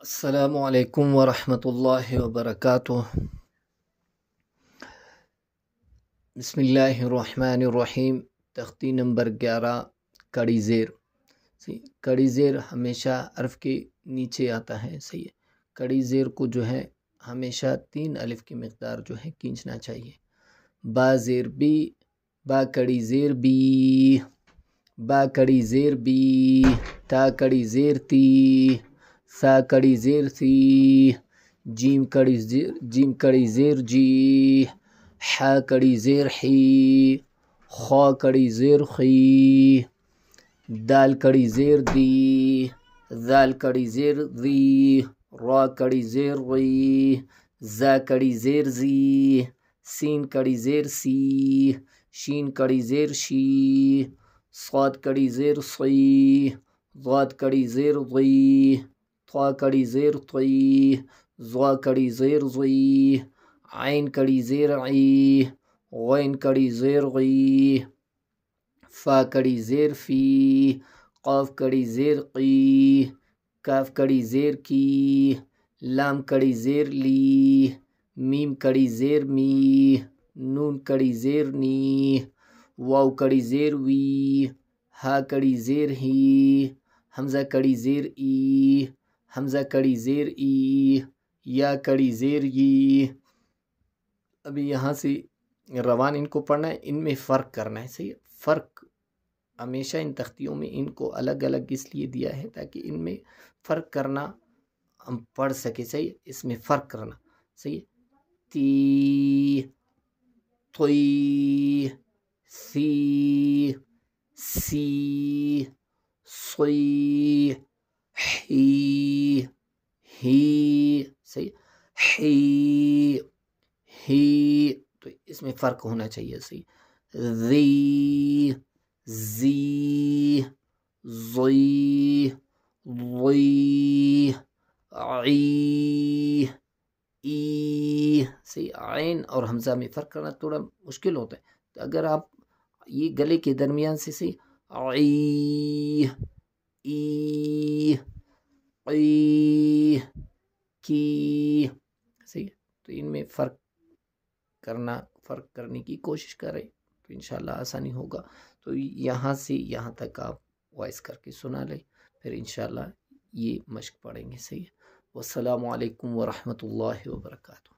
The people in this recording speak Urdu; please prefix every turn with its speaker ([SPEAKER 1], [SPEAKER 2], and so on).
[SPEAKER 1] السلام علیکم ورحمۃ اللہ وبرکاتہ۔ بسم اللہ الرحمن الرحیم۔ تختی نمبر 11 کڑی زیر۔ کڑی زیر ہمیشہ حرف کے نیچے آتا ہے، صحیح ہے۔ کڑی زیر کو جو ہے ہمیشہ 3 الف کی مقدار جو ہے کھینچنا چاہیے۔ با زیر بی، با کڑی زیر بی، با کڑی زیر بی، تا کڑی زیر تی، سا کڑی زیر سی، جیم کڑی زیر جی، ح کڑی زیر حی، خا کڑی زیر خی، دال کڑی زیر دی، ذال کڑی زیر ذی، را کڑی زیر ری، زا کڑی زیر زی، سین کڑی زیر سی، شین کڑی زیر شی، صاد کڑی زیر صی، ضاد کڑی زیر ضی، طا کڑی زیر طی، ضا کڑی زیر ضی، عین کڑی زیر عی، غین کڑی زیر غی، فا کڑی زیر فی، قاف کڑی زیر قی، کاف کڑی زیر کی، لام کڑی زیر لی، میم کڑی زیر می، نون کڑی زیر نی، واو کڑی زیر وی، ہا کڑی زیر ہی، حمزہ کڑی زیر ای، حمزہ کڑی زیر ای، یا کڑی زیر ی۔ ابھی یہاں سے روان ان کو پڑھنا ہے، ان میں فرق کرنا ہے، صحیح ہے۔ فرق ہمیشہ ان تختیوں میں ان کو الگ الگ اس لیے دیا ہے تاکہ ان میں فرق کرنا ہم پڑھ سکے، صحیح ہے۔ اس میں فرق کرنا، صحیح ہے۔ تی، توی، سی، سی، صی، حی، ہی، صحیح، حی، ہی، تو اس میں فرق ہونا چاہیے، صحیح۔ ذی، زی، ضی، ضی، عی، ای، صحیح۔ عین اور حمزہ میں فرق کرنا تھوڑا مشکل ہوتا ہے، تو اگر آپ یہ گلے کے درمیان سے صحیح عی، ای، قی، کی، صحیح، تو ان میں فرق کرنے کی کوشش کریں تو انشاءاللہ آسانی ہوگا۔ تو یہاں سے یہاں تک آپ وائس کر کے سنا لیں، پھر انشاءاللہ یہ مشق پڑھیں گے، صحیح ہے۔ والسلام علیکم ورحمۃ اللہ وبرکاتہ۔